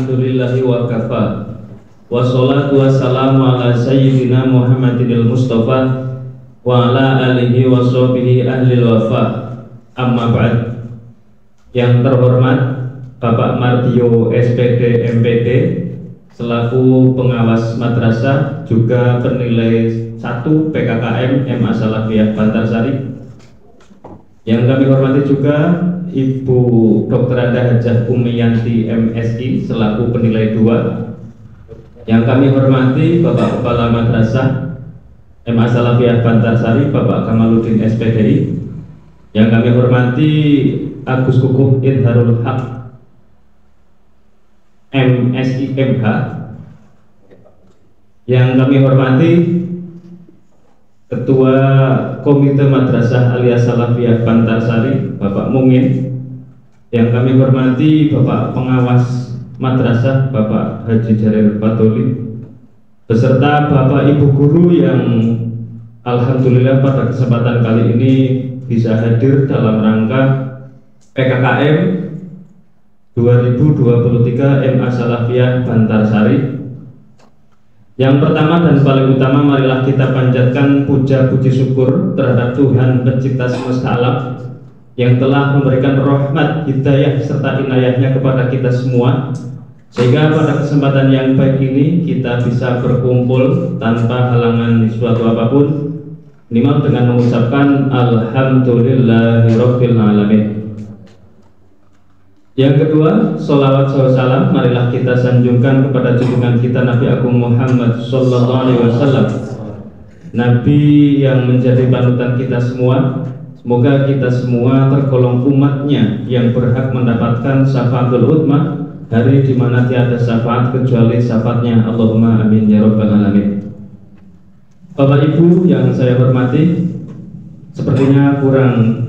Alhamdulillahi wa kafa. Wassalatu wassalamu ala sayyidina Muhammadinil Mustafa wa ala alihi wa sahbihi ahlil wafa. Amma ba'd. Yang terhormat Bapak Mardio SPD MPD selaku pengawas madrasah, juga penilai 1 PKKM MA Salafiyah Bantarsari. Yang kami hormati juga Ibu Dr. Anda Hajah Umiyanti MSI selaku penilai 2. Yang kami hormati Bapak Kepala Madrasah MA Salafiyah Bantarsari Bapak Kamaluddin SPDI. Yang kami hormati Agus Kukuh Idharul Haq MSI MH. Yang kami hormati Ketua Komite Madrasah Aliyah Salafiyah Bantarsari Bapak Mungin. Yang kami hormati Bapak Pengawas Madrasah Bapak Haji Jarir Patoli, beserta Bapak Ibu Guru yang alhamdulillah pada kesempatan kali ini bisa hadir dalam rangka PKKM 2023 MA Salafiyah Bantarsari. Yang pertama dan paling utama, marilah kita panjatkan puja puji syukur terhadap Tuhan Pencipta semesta alam yang telah memberikan rahmat, hidayah serta inayahnya kepada kita semua, sehingga pada kesempatan yang baik ini kita bisa berkumpul tanpa halangan suatu apapun, minimal dengan mengucapkan Alhamdulillahirabbil alamin. Yang kedua, sholawat salam marilah kita sanjungkan kepada junjungan kita Nabi Agung Muhammad Sallallahu Alaihi Wasallam, Nabi yang menjadi panutan kita semua. Semoga kita semua tergolong umatnya yang berhak mendapatkan syafaatul ummah, hari di mana tiada syafaat kecuali syafaatnya. Allahumma amin ya rabbal alamin. Bapak Ibu yang saya hormati, sepertinya kurang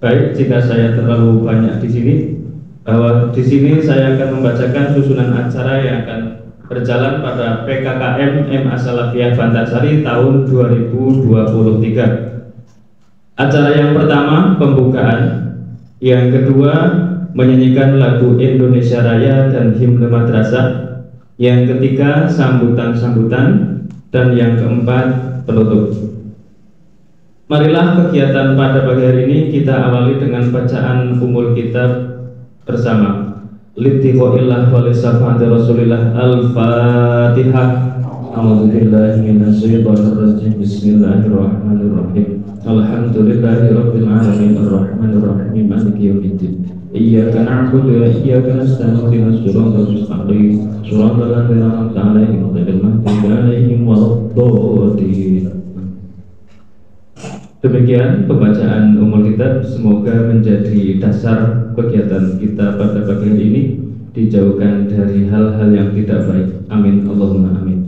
baik jika saya terlalu banyak di sini. Bahwa di sini saya akan membacakan susunan acara yang akan berjalan pada PKKM MA Salafiyah Bantarsari tahun 2023. Acara yang pertama pembukaan, yang kedua menyanyikan lagu Indonesia Raya dan himne madrasah, yang ketiga sambutan-sambutan, dan yang keempat penutup. Marilah kegiatan pada pagi hari ini kita awali dengan bacaan umul kitab bersama. Littiqa'illah wa lisafati Rasulillah. Al-Fatihah. A'udzubillahi minasyaitonir rajim. Bismillahirrahmanirrahim. Alhamdulillahirabbil alamin arrahmanir rahim maliki yaumiddin. Iyyaka na'budu wa iyyaka nasta'in ihdinas siratal mustaqim siratal ladzina an'amta 'alaihim ghairil maghdubi 'alaihim waladdallin. Demikian pembacaan umul kitab, semoga menjadi dasar kegiatan kita pada pagi hari ini, dijauhkan dari hal-hal yang tidak baik. Amin Allahumma amin.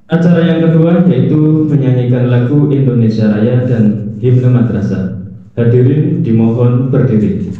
Acara yang kedua yaitu menyanyikan lagu Indonesia Raya dan himne madrasah. Hadirin dimohon berdiri.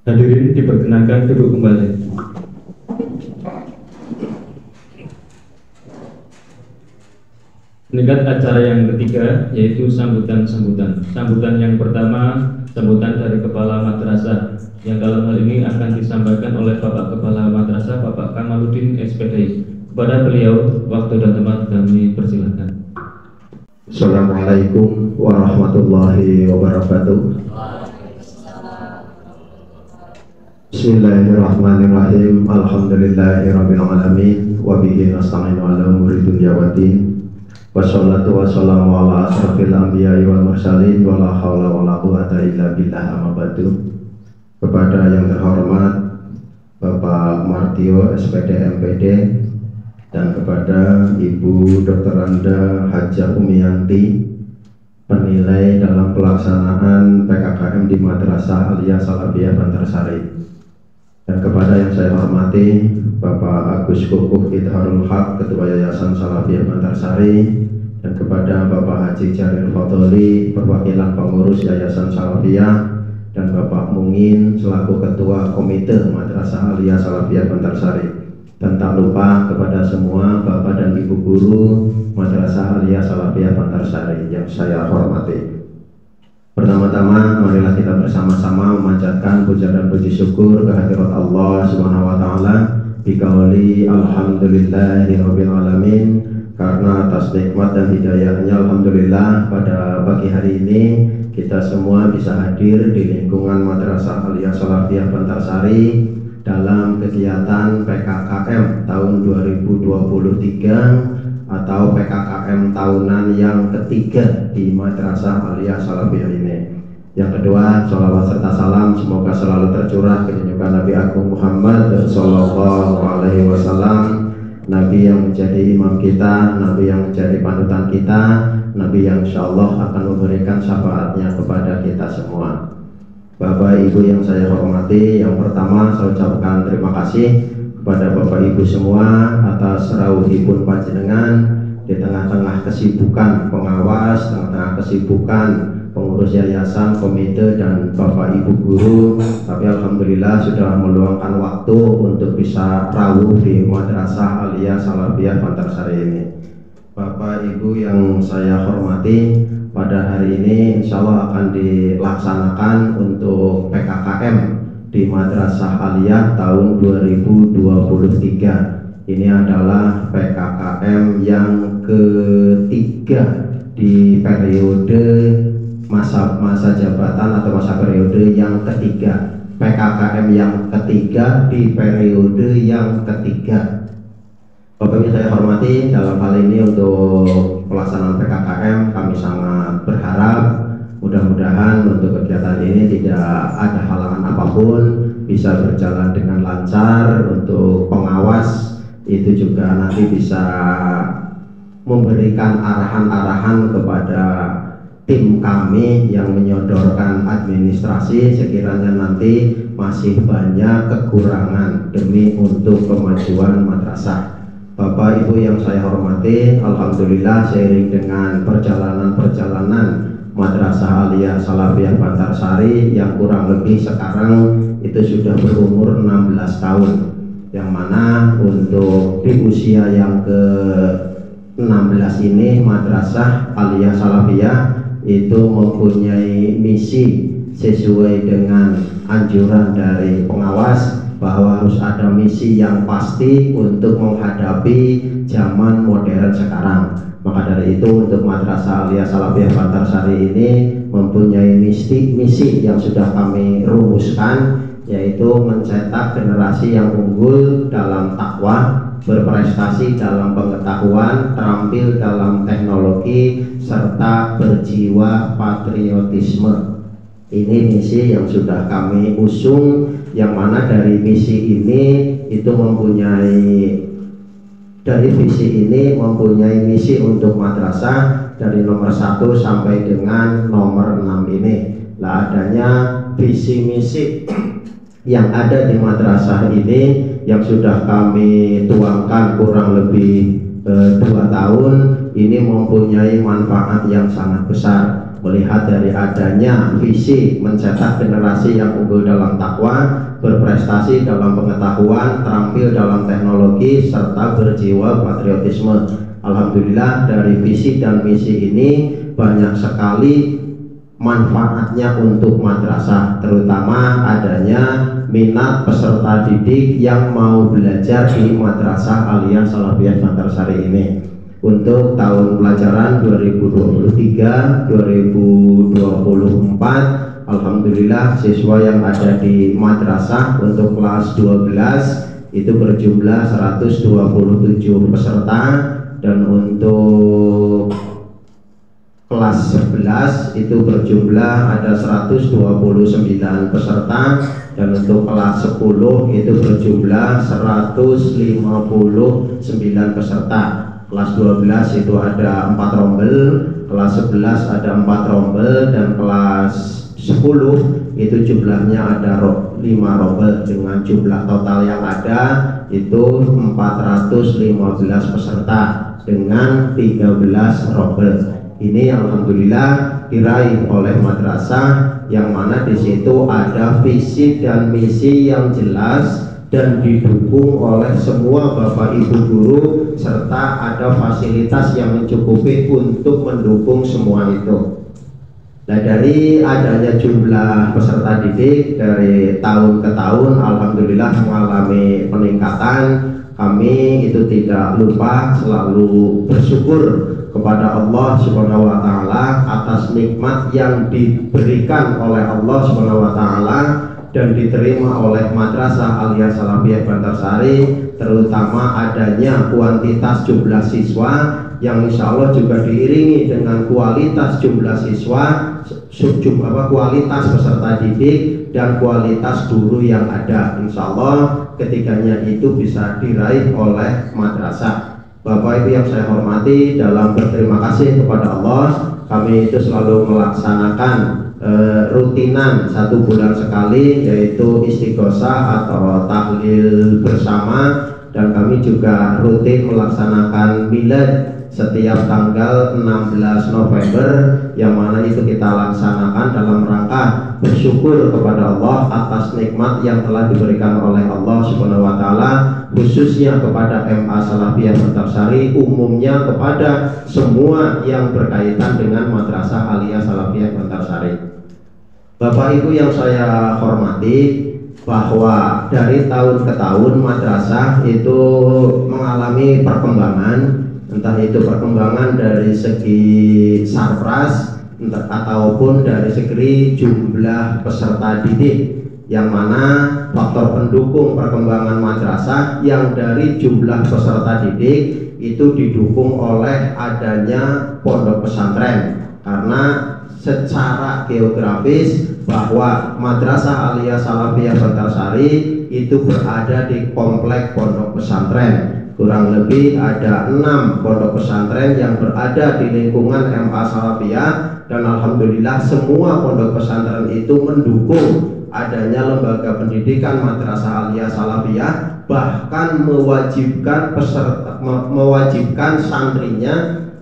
Hadirin diperkenankan duduk kembali. Meningkat acara yang ketiga yaitu sambutan-sambutan. Sambutan yang pertama, sambutan dari Kepala Madrasah yang dalam hal ini akan disampaikan oleh Bapak Kepala Madrasah Bapak Kamaluddin SPDI. Kepada beliau, waktu dan tempat kami persilakan. Assalamualaikum warahmatullahi wabarakatuh. Bismillahirrahmanirrahim. Alhamdulillahirabbil alamin wa bihi nasta'inu ala umuri dunya waddin. Wassalatu wassalamu ala asrofil anbiya'i wal mursalin wa la haula wa la quwwata illa billah amma ba'du. Kepada yang terhormat Bapak Martio SPD MPD dan kepada Ibu Dr. Anda Hajah Umiyanti, penilai dalam pelaksanaan PKKM di Madrasah Aliyah Salafiyah Bantarsari, dan kepada yang saya hormati Bapak Agus Kukuh Idharul Haq, Ketua Yayasan Salafiyah Bantarsari, dan kepada Bapak Haji Jaril Fadoli, perwakilan pengurus Yayasan Salafiyah, dan Bapak Mungin selaku Ketua Komite Madrasah Aliyah Salafiyah Bantarsari, dan tak lupa kepada semua Bapak dan Ibu Guru Madrasah Aliyah Salafiyah Bantarsari yang saya hormati. Pertama-tama, marilah kita bersama-sama memanjatkan puja dan puji syukur kehadirat Allah Subhanahu wa taala biqauli alhamdulillahirabbil alamin, karena atas nikmat dan hidayahnya alhamdulillah pada pagi hari ini kita semua bisa hadir di lingkungan Madrasah Aliyah Salafiyah Bantarsari dalam kegiatan PKKM tahun 2023 atau PKKM tahunan yang ketiga di Madrasah Aliyah Salafiyah ini. Yang kedua, sholawat serta salam semoga selalu tercurah ke junjungan Nabi Agung Muhammad Sallallahu Alaihi Wasallam, Nabi yang menjadi imam kita, Nabi yang menjadi panutan kita, Nabi yang insya Allah akan memberikan syafaatnya kepada kita semua. Bapak Ibu yang saya hormati, yang pertama saya ucapkan terima kasih kepada Bapak Ibu semua atas rawuhipun panjenengan di tengah-tengah kesibukan pengawas, tengah-tengah kesibukan pengurus yayasan, komite, dan Bapak Ibu guru, tapi alhamdulillah sudah meluangkan waktu untuk bisa rawuh di Madrasah Aliyah Salafiyah Bantarsari ini. Bapak Ibu yang saya hormati, pada hari ini insya Allah akan dilaksanakan untuk PKKM di Madrasah Aliyah tahun 2023. Ini adalah PKKM yang ketiga di periode masa jabatan atau masa periode yang ketiga. PKKM yang ketiga di periode yang ketiga. Bapak Ibu saya hormati, dalam hal ini untuk pelaksanaan PKKM kami sangat berharap mudah-mudahan untuk kegiatan ini tidak ada halangan apapun, bisa berjalan dengan lancar. Untuk pengawas itu juga nanti bisa memberikan arahan-arahan kepada tim kami yang menyodorkan administrasi. Sekiranya nanti masih banyak kekurangan demi untuk kemajuan madrasah. Bapak Ibu yang saya hormati, alhamdulillah seiring dengan perjalanan Madrasah Aliyah Salafiyah Bantarsari yang kurang lebih sekarang itu sudah berumur 16 tahun, yang mana untuk di usia yang ke-16 ini Madrasah Aliyah Salafiyah itu mempunyai misi sesuai dengan anjuran dari pengawas bahwa harus ada misi yang pasti untuk menghadapi zaman modern sekarang. Maka dari itu untuk Madrasah Aliyah Salafiyah Bantarsari ini mempunyai misi yang sudah kami rumuskan, yaitu mencetak generasi yang unggul dalam takwa, berprestasi dalam pengetahuan, terampil dalam teknologi, serta berjiwa patriotisme. Ini misi yang sudah kami usung, yang mana dari misi ini itu mempunyai, dari visi ini mempunyai misi untuk madrasah dari nomor 1 sampai dengan nomor 6 ini. Lah adanya visi misi yang ada di madrasah ini yang sudah kami tuangkan kurang lebih 2 tahun ini mempunyai manfaat yang sangat besar. Melihat dari adanya visi mencetak generasi yang unggul dalam takwa, berprestasi dalam pengetahuan, terampil dalam teknologi, serta berjiwa patriotisme. Alhamdulillah dari visi dan misi ini banyak sekali manfaatnya untuk madrasah, terutama adanya minat peserta didik yang mau belajar di Madrasah Aliyah Salafiyah Bantarsari ini. Untuk tahun pelajaran 2023-2024, alhamdulillah siswa yang ada di madrasah untuk kelas 12 itu berjumlah 127 peserta, dan untuk kelas 11 itu berjumlah ada 129 peserta, dan untuk kelas 10 itu berjumlah 159 peserta. Kelas 12 itu ada 4 rombel, kelas 11 ada 4 rombel, dan kelas 10 itu jumlahnya ada 5 rombel, dengan jumlah total yang ada itu 415 peserta dengan 13 rombel. Ini alhamdulillah diraih oleh madrasah, yang mana di situ ada visi dan misi yang jelas dan didukung oleh semua Bapak Ibu guru, serta ada fasilitas yang mencukupi untuk mendukung semua itu. Nah, dari adanya jumlah peserta didik dari tahun ke tahun alhamdulillah mengalami peningkatan. Kami itu tidak lupa selalu bersyukur kepada Allah Subhanahu wa taala atas nikmat yang diberikan oleh Allah Subhanahu wa taala dan diterima oleh Madrasah Aliyah Salafiyah Bantarsari, terutama adanya kuantitas jumlah siswa yang insya Allah juga diiringi dengan kualitas jumlah siswa, kualitas peserta didik, dan kualitas guru yang ada. Insya Allah ketiganya itu bisa diraih oleh madrasah. Bapak Ibu yang saya hormati, dalam berterima kasih kepada Allah, kami itu selalu melaksanakan rutinan 1 bulan sekali, yaitu istighosah atau tahlil bersama, dan kami juga rutin melaksanakan milad setiap tanggal 16 November, yang mana itu kita laksanakan dalam rangka bersyukur kepada Allah atas nikmat yang telah diberikan oleh Allah Subhanahu wa taala, khususnya kepada MA Salafiyah Bantarsari, umumnya kepada semua yang berkaitan dengan Madrasah Aliyah Salafiyah Bantarsari. Bapak Ibu yang saya hormati, bahwa dari tahun ke tahun madrasah itu mengalami perkembangan, entah itu perkembangan dari segi sarpras ataupun dari segi jumlah peserta didik, yang mana faktor pendukung perkembangan madrasah yang dari jumlah peserta didik itu didukung oleh adanya pondok pesantren, karena secara geografis bahwa Madrasah Aliyah Salafiyah Bantarsari itu berada di komplek pondok pesantren, kurang lebih ada 6 pondok pesantren yang berada di lingkungan MA Salafiyah, dan alhamdulillah semua pondok pesantren itu mendukung adanya lembaga pendidikan Madrasah Aliyah Salafiyah, bahkan mewajibkan santrinya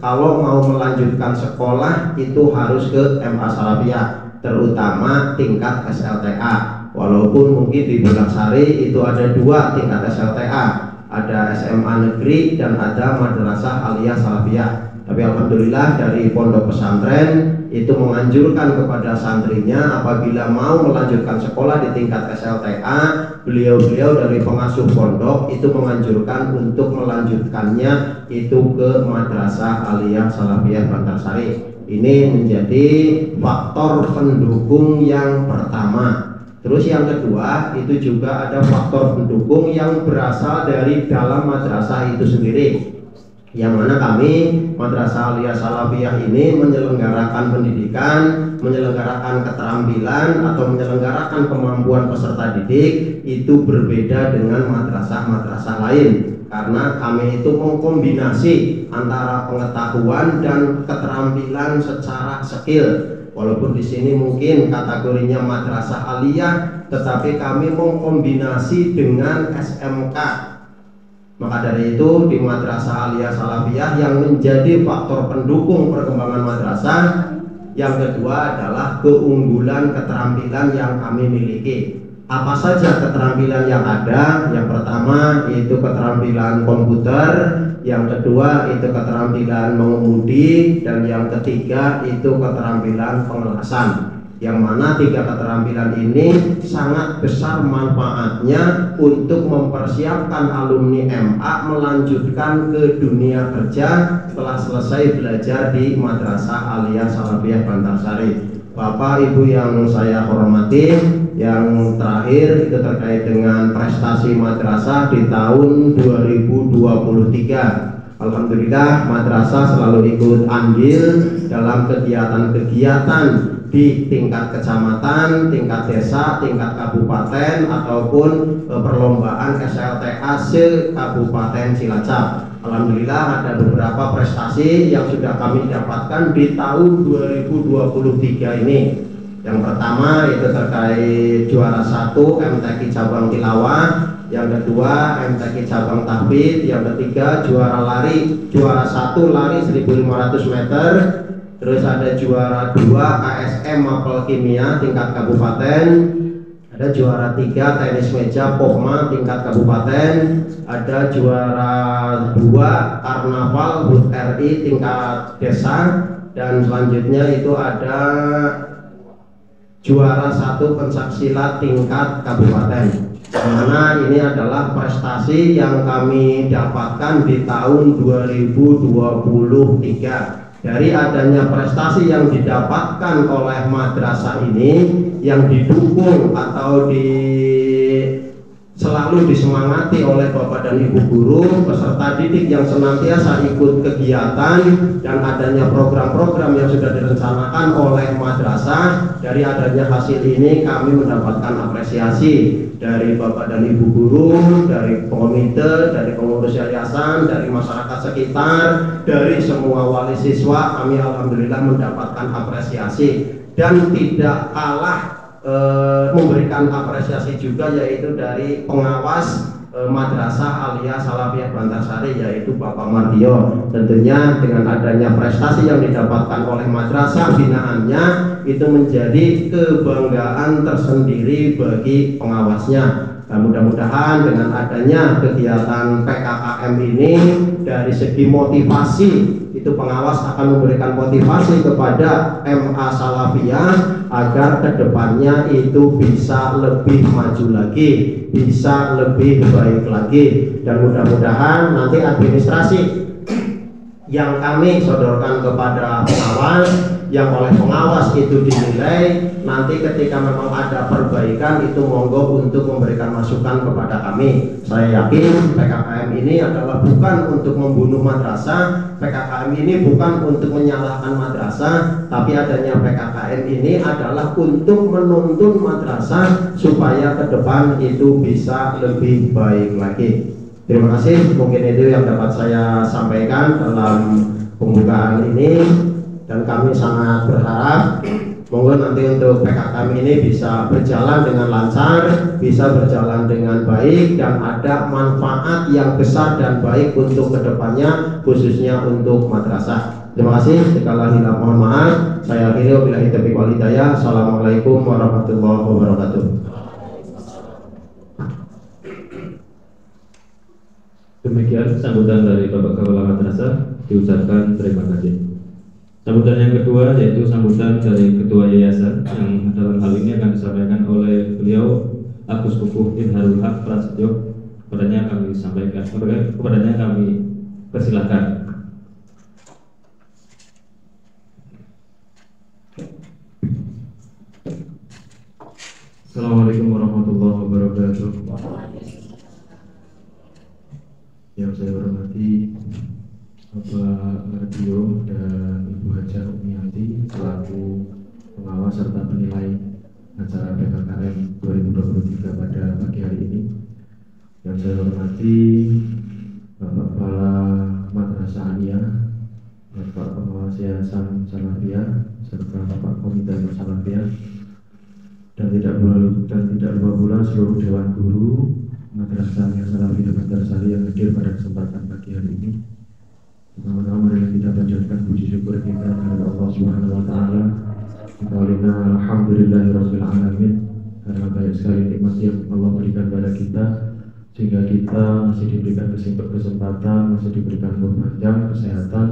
kalau mau melanjutkan sekolah itu harus ke MA Salafiyah, terutama tingkat SLTA. Walaupun mungkin di Bulaksari itu ada 2 tingkat SLTA, ada SMA negeri dan ada Madrasah Aliyah Salafiyah. Tapi alhamdulillah dari pondok pesantren itu menganjurkan kepada santrinya apabila mau melanjutkan sekolah di tingkat SLTA, beliau-beliau dari pengasuh pondok itu menganjurkan untuk melanjutkannya itu ke Madrasah Aliyah Salafiyah Bantarsari. Ini menjadi faktor pendukung yang pertama. Terus yang kedua itu juga ada faktor pendukung yang berasal dari dalam madrasah itu sendiri, yang mana kami Madrasah Aliyah Salafiyah ini menyelenggarakan pendidikan, menyelenggarakan keterampilan atau menyelenggarakan kemampuan peserta didik itu berbeda dengan madrasah-madrasah lain, karena kami itu mengkombinasi antara pengetahuan dan keterampilan secara skill. Walaupun di sini mungkin kategorinya madrasah aliyah, tetapi kami mengkombinasi dengan SMK. Maka dari itu di Madrasah Aliyah Salafiyah yang menjadi faktor pendukung perkembangan madrasah yang kedua adalah keunggulan keterampilan yang kami miliki. Apa saja keterampilan yang ada? Yang pertama itu keterampilan komputer, yang kedua itu keterampilan mengemudi, dan yang ketiga itu keterampilan pengelasan. Yang mana 3 keterampilan ini sangat besar manfaatnya untuk mempersiapkan alumni MA melanjutkan ke dunia kerja setelah selesai belajar di Madrasah Aliyah Salafiyah Bantarsari. Bapak Ibu yang saya hormati, yang terakhir itu terkait dengan prestasi madrasah di tahun 2023. Alhamdulillah madrasah selalu ikut andil dalam kegiatan-kegiatan di tingkat kecamatan, tingkat desa, tingkat kabupaten ataupun perlombaan SLTA se-Kabupaten Cilacap. Alhamdulillah ada beberapa prestasi yang sudah kami dapatkan di tahun 2023 ini. Yang pertama itu terkait juara 1 MTQ cabang tilawah, yang kedua MTQ cabang tahfidz, yang ketiga juara lari, juara 1 lari 1500 meter, terus ada juara 2 KSM Mapel Kimia tingkat kabupaten, ada juara 3 tenis meja Pokma tingkat kabupaten, ada juara 2 karnaval HUT RI tingkat desa, dan selanjutnya itu ada juara 1 pencaksilat tingkat kabupaten. Mana ini adalah prestasi yang kami dapatkan di tahun 2023. Dari adanya prestasi yang didapatkan oleh madrasah ini yang didukung atau selalu disemangati oleh Bapak dan Ibu guru, peserta didik yang senantiasa ikut kegiatan, dan adanya program-program yang sudah direncanakan oleh madrasah. Dari adanya hasil ini kami mendapatkan apresiasi dari Bapak dan Ibu guru, dari komite, dari pengurus yayasan, dari masyarakat sekitar, dari semua wali siswa. Kami alhamdulillah mendapatkan apresiasi, dan tidak kalah memberikan apresiasi juga yaitu dari pengawas Madrasah Aliyah Salafiyah Bantarsari, yaitu Bapak Mardio. Tentunya dengan adanya prestasi yang didapatkan oleh madrasah binaannya itu menjadi kebanggaan tersendiri bagi pengawasnya. Nah, mudah-mudahan dengan adanya kegiatan PKKM ini dari segi motivasi itu pengawas akan memberikan motivasi kepada MA Salafiyah agar kedepannya itu bisa lebih maju lagi, bisa lebih baik lagi, dan mudah-mudahan nanti administrasi yang kami sodorkan kepada pengawas, yang oleh pengawas itu dinilai, nanti ketika memang ada perbaikan itu monggo untuk memberikan masukan kepada kami. Saya yakin PKKM ini adalah bukan untuk membunuh madrasah, PKKM ini bukan untuk menyalahkan madrasah, tapi adanya PKKM ini adalah untuk menuntun madrasah supaya ke depan itu bisa lebih baik lagi. Terima kasih, mungkin itu yang dapat saya sampaikan dalam pembukaan ini, dan kami sangat berharap monggo nanti untuk PKKM ini bisa berjalan dengan lancar, bisa berjalan dengan baik, dan ada manfaat yang besar dan baik untuk kedepannya, khususnya untuk madrasah. Terima kasih. Sekali lagi mohon maaf. Saya akhiri wabillahi taufiq wal hidayah. Assalamualaikum warahmatullahi wabarakatuh. Demikian sambutan dari Bapak Kepala Madrasah, diucapkan terima kasih. Sambutan yang kedua yaitu sambutan dari Ketua Yayasan, yang dalam hal ini akan disampaikan oleh beliau Agus Kukuh Idharul Haq Prasetyo. Kepadanya kami sampaikan, kepadanya kami persilahkan. Assalamualaikum warahmatullahi wabarakatuh. Yang saya hormati Bapak Radio dan Ibu Hajar Umiyanti selaku pengawas serta penilai acara PKKM 2023 pada pagi hari ini. Yang saya hormati Bapak Kepala Madrasah Aliyah, Bapak Pengawas Yayasan Salafiyah, serta Bapak Komite Salafiyah, dan tidak lupa pula seluruh Dewan Guru Madrasah Salafiyah Madrasah yang hadir pada kesempatan pagi hari ini. Pertama-tama marilah kita panjatkan puji syukur kita kepada Allah Subhanahu wa taala. Kita alhamdulillahirabbil alamin, karena banyak sekali nikmat yang Allah berikan kepada kita, sehingga kita masih diberikan kesempatan, masih diberikan umur panjang, kesehatan,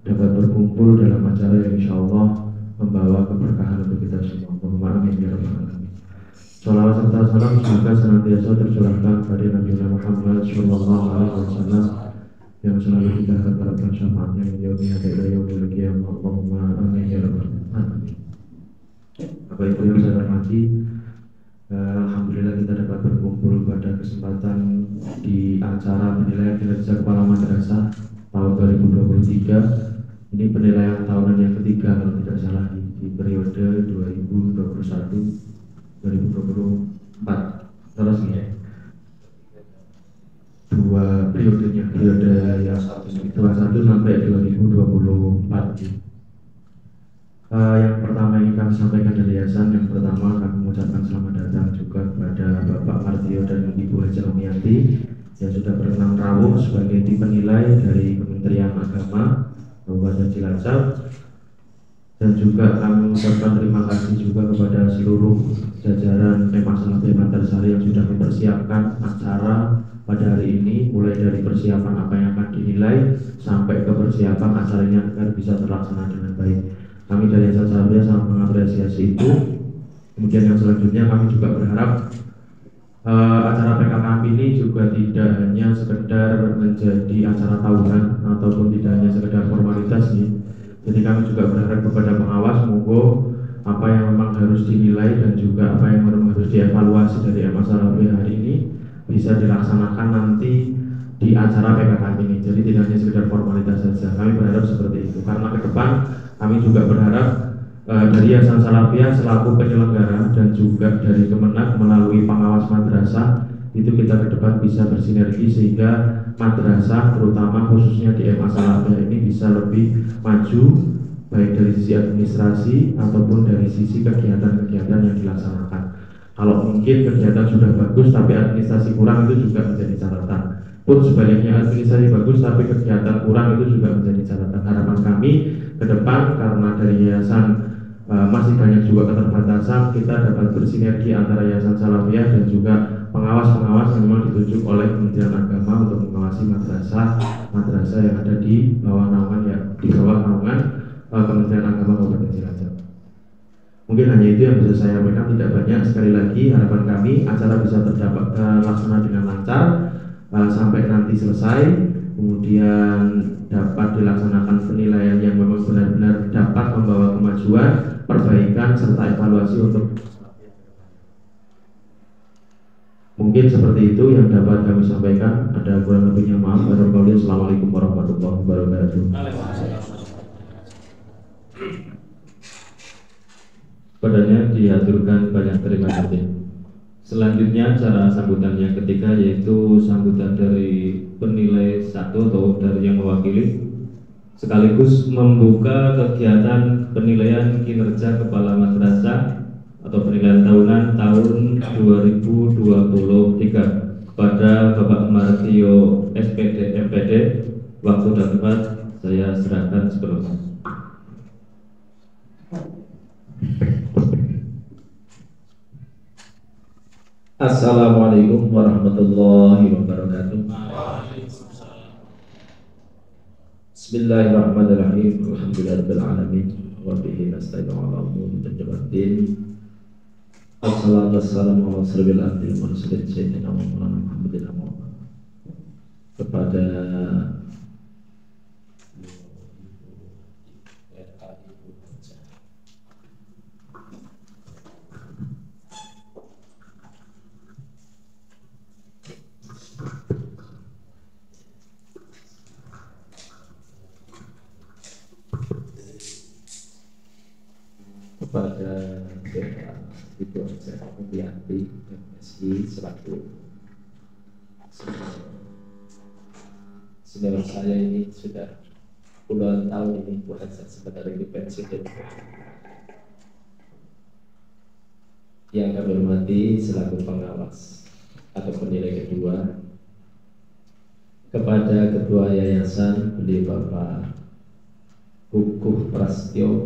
dapat berkumpul dalam acara yang insyaallah membawa keberkahan untuk kita semua. Amin ya rabbal alamin. Salawat serta salam semoga senantiasa tercurahkan kepada Nabi Muhammad sallallahu alaihi wasallam, yang selalu kita harapkan syafaatnya yaumil yaumil qiyamah. Allahumma amin ya rabbal alamin. Bapak Ibu yang saya hormati, alhamdulillah kita dapat berkumpul pada kesempatan di acara penilaian kinerja kepala madrasah tahun 2023. Ini penilaian tahunan yang ketiga kalau tidak salah di periode 2021-2024. Terus ya, dua periodenya, periode yang 21 sampai 2024. Yang pertama ini kami sampaikan dari yayasan. Yang pertama kami mengucapkan selamat datang juga kepada Bapak Martio dan Ibu Hajar Umiyanti yang sudah berkenan rawuh sebagai tim penilai dari Kementerian Agama Kabupaten Cilacap, dan juga kami mengucapkan terima kasih juga kepada seluruh jajaran Salafiyah Madrasah yang sudah mempersiapkan acara pada hari ini, mulai dari persiapan apa yang akan dinilai sampai ke persiapan acaranya agar bisa terlaksana dengan baik. Kami dari Yayasan Salafiyah sangat mengapresiasi itu. Kemudian yang selanjutnya kami juga berharap acara PKKM ini juga tidak hanya sekedar menjadi acara tahunan ataupun tidak hanya sekedar formalitas nih. Jadi kami juga berharap kepada pengawas, monggo apa yang memang harus dinilai dan juga apa yang memang harus dievaluasi dari Salafiyah hari ini bisa dilaksanakan nanti di acara PKKM ini. Jadi tidak hanya sekedar formalitas saja. Kami berharap seperti itu, karena ke depan kami juga berharap dari Yayasan Salafiyah selaku penyelenggara dan juga dari Kemenak melalui pengawas madrasah itu kita ke depan bisa bersinergi sehingga madrasah terutama khususnya di MA Salafiyah ini bisa lebih maju baik dari sisi administrasi ataupun dari sisi kegiatan-kegiatan yang dilaksanakan. Kalau mungkin kegiatan sudah bagus tapi administrasi kurang, itu juga menjadi catatan. Pun sebaliknya administrasi bagus tapi kegiatan kurang, itu juga menjadi catatan. Harapan kami ke depan, karena dari yayasan masih banyak juga keterbatasan, kita dapat bersinergi antara Yayasan Salafiyah dan juga pengawas-pengawas yang memang ditunjuk oleh Kementerian Agama untuk mengawasi madrasah yang ada di bawah naungan Kementerian Agama Kabupaten Cilacap. Mungkin hanya itu yang bisa saya sampaikan, tidak banyak. Sekali lagi harapan kami acara bisa terlaksana dengan lancar sampai nanti selesai, kemudian dapat dilaksanakan penilaian yang memang benar-benar dapat membawa kemajuan, perbaikan serta evaluasi untuk. Mungkin seperti itu yang dapat kami sampaikan. Ada kurang lebihnya maaf. Assalamualaikum warahmatullahi wabarakatuh. Padanya diaturkan banyak terima kasih. Selanjutnya cara sambutan yang ketiga yaitu sambutan dari penilai satu atau dari yang mewakili, sekaligus membuka kegiatan penilaian kinerja kepala madrasah atau penilaian tahunan tahun 2023 kepada Bapak Martio SPD MPD. Waktu dan tempat saya serahkan sebelumnya. Assalamualaikum warahmatullahi wabarakatuh. Bismillahirrahmanirrahim. Alhamdulillahirabbil alamin wa bihi nasta'inu ala umuri dunya. Wassalatu wassalamu ala asyrofil anbiya'i wal mursalin sayyidina wa maulana Muhammadin kepada Ibu Mulyati MSI selaku senior saya ini sudah puluhan tahun ini bukan sebentar lagi pensiun. Yang kami hormati selaku pengawas atau penilai kedua, kepada ketua yayasan beliau Bapak Hukuh Prastyo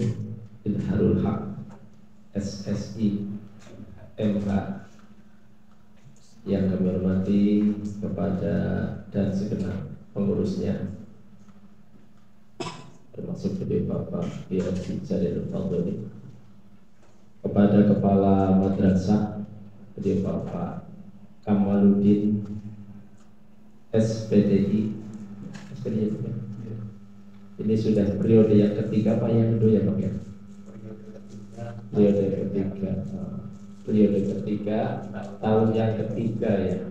bin Harul Haq SSI MK, yang kami hormati kepada dan segenap pengurusnya, termasuk beliau Bapak Kiai Jalil Fadli, kepada kepala madrasah beliau Bapak Kamaluddin SPDI. Ini sudah periode yang ketiga Pak, yang kedua ya Pak ya? Periode ketiga tahun yang ketiga ya.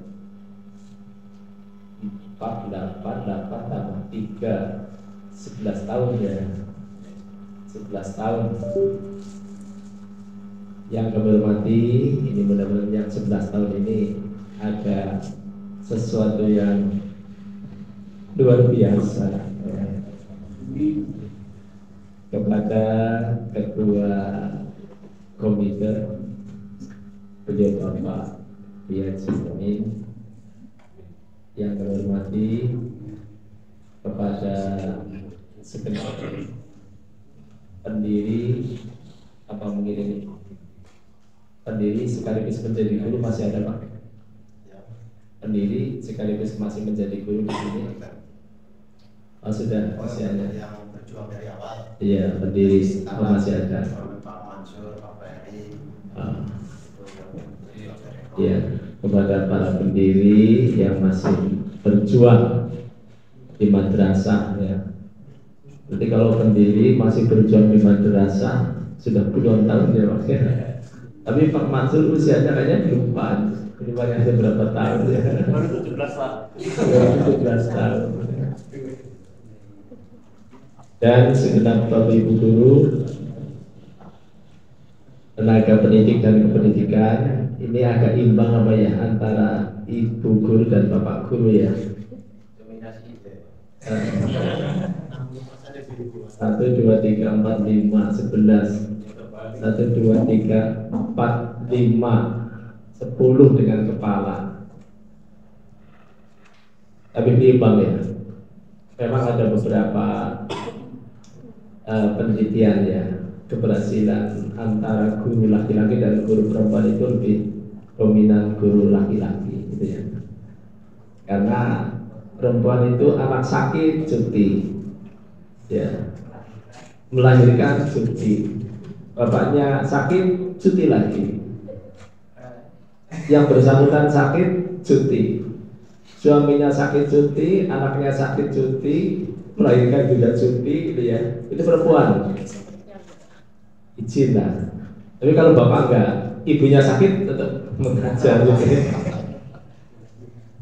4, 8 tambah 3 11 tahun ya. 11 tahun. Yang kami hormati, ini benar-benar yang 11 tahun ini ada sesuatu yang luar biasa ya. Kepada ketua komite beliau Bapak Kiai Simin, yang kami hormati, kepada segenap pendiri apa mungkin ini pendiri sekaligus menjadi guru, masih ada Pak? Pendiri sekaligus masih menjadi guru di sini. Oh sudah, masih ada. Yang berjuang dari awal. Iya, pendiri masih ada. Pak Mansur, Pak Ferry. Ya, kepada para pendiri yang masih berjuang di madrasah ya. Nanti kalau pendiri masih berjuang di madrasah sudah puluhan tahun ya Pak. Tapi Pak Mansur usianya kayaknya belum pas. Ini hanya berapa tahun ya? Baru 17 Pak. 17 tahun. Dan segenap Bapak Ibu guru, tenaga pendidik dan kependidikan, ini agak imbang apa ya antara ibu guru dan bapak guru ya. 1, 2, 3, 4, 5, 11 1, 2, 3, 4, 5, 10 dengan kepala. Tapi imbang ya. Memang ada beberapa penelitian ya, keberhasilan antara guru laki-laki dan guru perempuan itu lebih dominan guru laki-laki gitu ya. Karena perempuan itu anak sakit cuti ya, melahirkan cuti, bapaknya sakit cuti lagi, yang bersangkutan sakit cuti, suaminya sakit cuti, anaknya sakit cuti, melahirkan juga cuti gitu ya. Itu perempuan izin lah. Tapi kalau bapak enggak, ibunya sakit tetap mengajar gitu ya.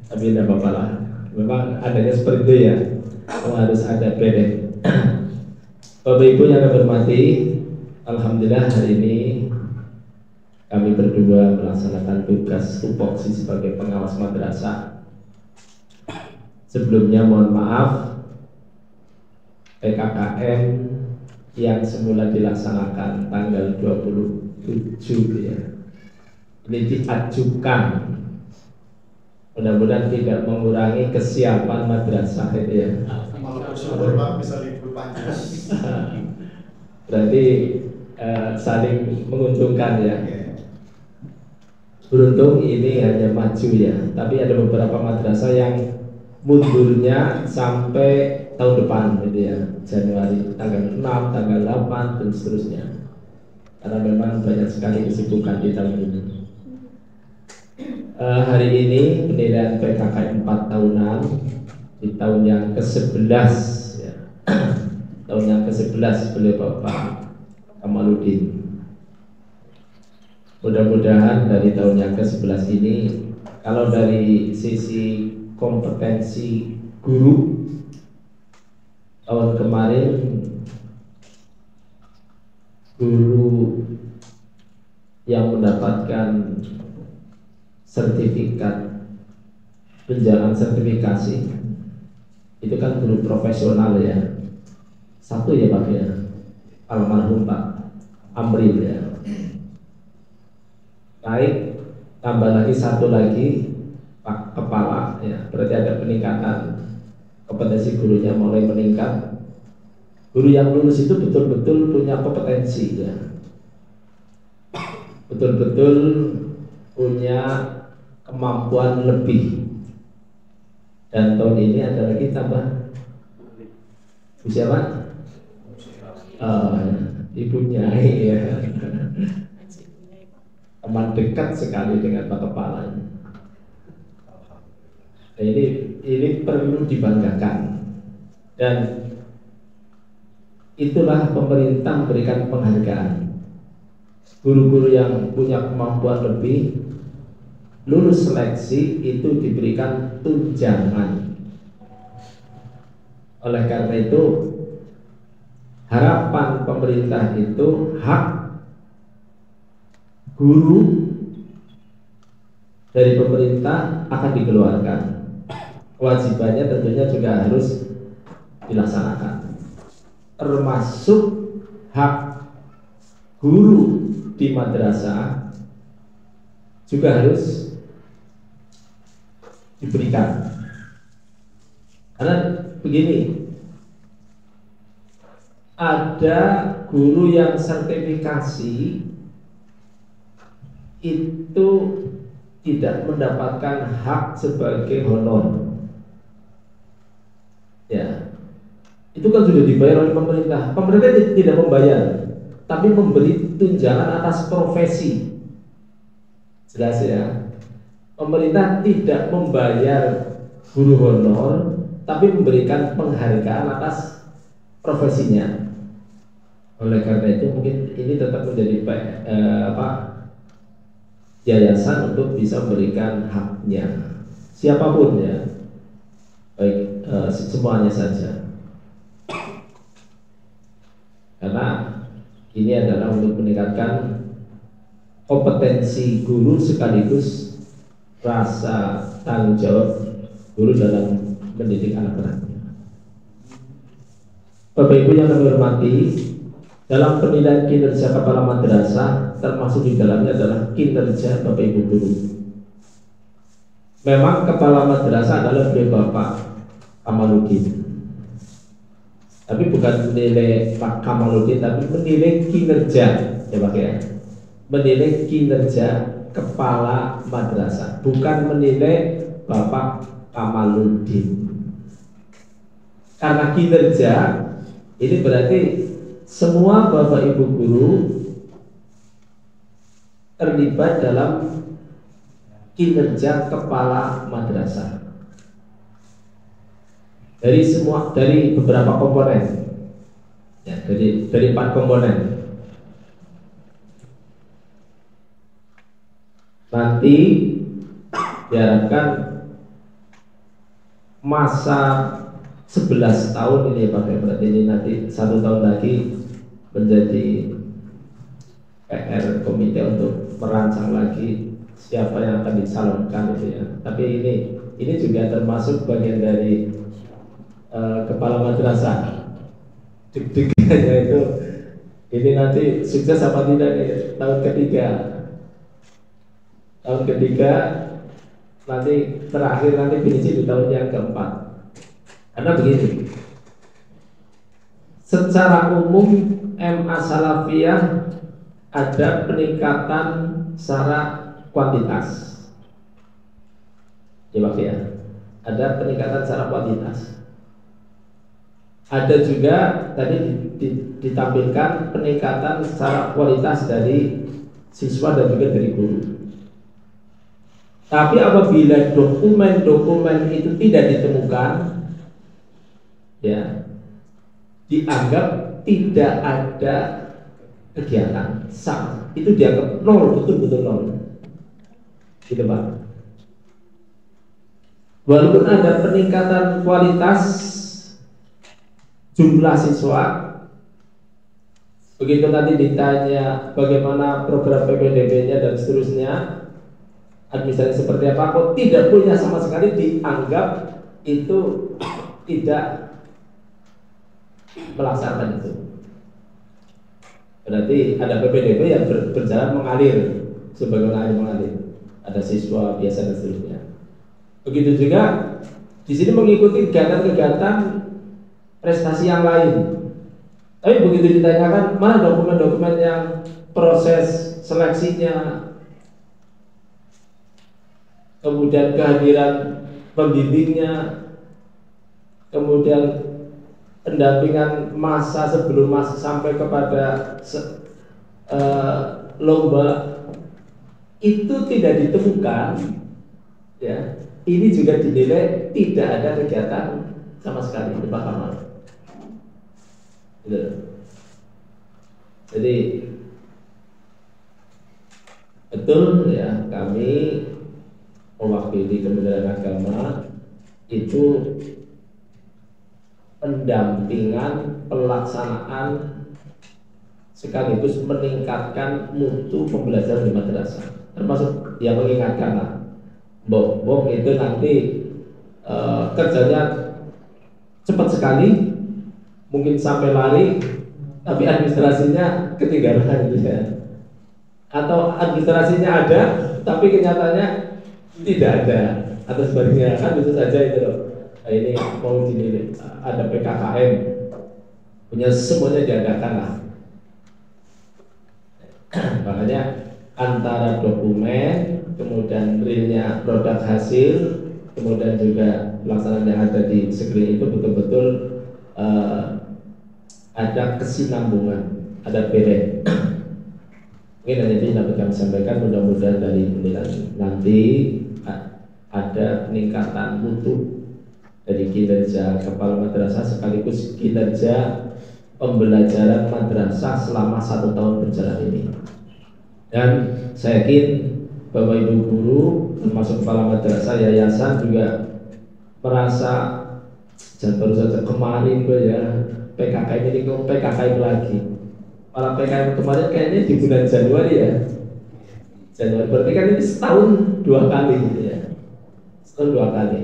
Tapi tidak apa-apa lah, memang adanya seperti itu ya. Harus ada bedeng. Bapak Ibu yang kami hormati, alhamdulillah hari ini kami berdua melaksanakan tugas tupoksi sebagai pengawas madrasah. Sebelumnya mohon maaf, PKKM yang semula dilaksanakan tanggal 27 ya, ini diajukan. Mudah-mudahan tidak mengurangi kesiapan madrasah ya. Bisa libur panjang. Berarti saling menguntungkan ya. Beruntung ini hanya maju ya, tapi ada beberapa madrasah yang mundurnya sampai tahun depan gitu ya, Januari tanggal 6, tanggal 8 dan seterusnya. Karena memang banyak sekali kesibukan di tahun ini. Hari ini penilaian PKKM 4 tahunan di tahun yang ke-11 ya. Tahun yang ke-11 beliau Bapak Kamaluddin. Mudah-mudahan dari tahun yang ke-11 ini, kalau dari sisi kompetensi guru, tahun kemarin guru yang mendapatkan sertifikat penjagaan sertifikasi itu kan guru profesional ya. Satu ya Pak ya, almarhum Pak Amril ya. Baik, tambah lagi satu lagi Pak Kepala ya, berarti ada peningkatan kompetensi gurunya mulai meningkat. Guru yang lulus itu betul-betul punya kompetensi ya, betul-betul punya kemampuan lebih. Dan tahun ini ada lagi tambah siapa? Ibunya ya. Teman dekat sekali dengan Pak Kepala. Nah, ini perlu dibanggakan, dan itulah pemerintah memberikan penghargaan. Guru-guru yang punya kemampuan lebih lulus seleksi itu diberikan tunjangan. Oleh karena itu, harapan pemerintah itu hak guru dari pemerintah akan dikeluarkan. Kewajibannya tentunya juga harus dilaksanakan, termasuk hak guru di madrasah juga harus diberikan. Karena begini, ada guru yang sertifikasi itu tidak mendapatkan hak sebagai honor. Ya, itu kan sudah dibayar oleh pemerintah. Pemerintah tidak membayar, tapi memberi tunjangan atas profesi. Jelas ya. Pemerintah tidak membayar guru honor, tapi memberikan penghargaan atas profesinya. Oleh karena itu mungkin ini tetap menjadi yayasan untuk bisa memberikan haknya siapapun ya, baik semuanya saja, karena ini adalah untuk meningkatkan kompetensi guru sekaligus rasa tanggung jawab guru dalam mendidik anak-anaknya. Bapak Ibu yang kami hormati, dalam penilaian kinerja kepala madrasah termasuk di dalamnya adalah kinerja Bapak Ibu guru. Memang kepala madrasah adalah beliau Bapak Kamaluddin, tapi bukan menilai Pak Kamaluddin, tapi menilai kinerja ya Pak ya, menilai kinerja kepala madrasah, bukan menilai Bapak Kamaluddin. Karena kinerja ini berarti semua Bapak Ibu guru terlibat dalam kinerja kepala madrasah dari beberapa komponen ya, dari 4 komponen. Nanti diharapkan masa 11 tahun ini Pak, berarti ini nanti 1 tahun lagi menjadi PR komite untuk merancang lagi siapa yang akan dicalonkan gitu ya. Tapi ini juga termasuk bagian dari kepala madrasah. Deg-degannya itu ini nanti sukses apa tidak nih tahun ketiga nanti terakhir nanti finish di tahun yang keempat. Karena begini, secara umum MA Salafiyah ada peningkatan secara kuantitas. Ya Pak ya, ada peningkatan secara kuantitas. Ada juga tadi ditampilkan peningkatan secara kualitas dari siswa dan juga dari guru. Tapi apabila dokumen-dokumen itu tidak ditemukan, ya, dianggap tidak ada kegiatan, sama, itu dianggap nol, betul-betul nol, gitu Pak. Walaupun ada peningkatan kualitas jumlah siswa, begitu nanti ditanya bagaimana program PPDB-nya dan seterusnya, administrasi seperti apa, kok tidak punya sama sekali, dianggap itu tidak melaksanakan itu. Berarti ada PPDB yang berjalan mengalir, sebagaimana air mengalir, ada siswa biasa dan seterusnya. Begitu juga di sini mengikuti kegiatan-kegiatan prestasi yang lain. Tapi begitu ditanyakan mana dokumen-dokumen yang proses seleksinya, kemudian kehadiran pembimbingnya, kemudian pendampingan masa sebelum masa sampai kepada lomba, itu tidak ditemukan, ya. Ini juga dinilai tidak ada kegiatan sama sekali di Pak Kamal. Jadi betul ya, kami mewakili Kementerian Agama itu pendampingan pelaksanaan sekaligus meningkatkan mutu pembelajaran di madrasah, termasuk yang mengingatkan lah, Bok itu nanti kerjanya cepat sekali, mungkin sampai lari, tapi administrasinya ketinggalan gitu ya. Atau administrasinya ada, tapi kenyataannya tidak ada, atau sebaliknya, kan bisa saja itu loh. Nah, ini mau dinilai, ada PKKM, punya semuanya diadakan lah. Makanya antara dokumen, kemudian realnya produk hasil, kemudian juga pelaksanaan yang ada di screen itu betul-betul ada kesinambungan, ada beda. Mungkin hanya ini dapat kami sampaikan, mudah-mudahan dari penilaian nanti ada peningkatan mutu dari kinerja kepala madrasah sekaligus kinerja pembelajaran madrasah selama 1 tahun berjalan ini. Dan saya yakin Bapak Ibu guru termasuk kepala madrasah, yayasan juga merasa, jangan baru saja kemarin ya PKKM ini kok PKKM lagi. Para PKKM kemarin kayaknya di bulan Januari ya. Januari berarti kan ini setahun 2 kali gitu ya. Setahun 2 kali.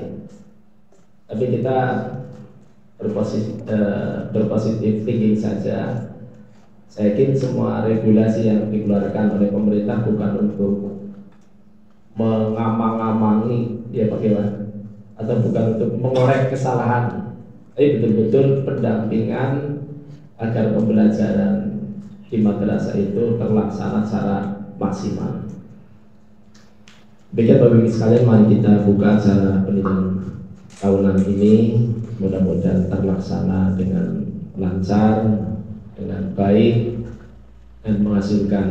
Tapi kita berpositif thinking saja. Saya yakin semua regulasi yang dikeluarkan oleh pemerintah bukan untuk mengamang-amangi ya bagaimana, atau bukan untuk mengorek kesalahan, tapi betul-betul pendampingan agar pembelajaran di madrasah itu terlaksana secara maksimal. Baiklah Bapak Ibu sekalian, mari kita buka acara pendidikan tahunan ini, mudah-mudahan terlaksana dengan lancar, dengan baik, dan menghasilkan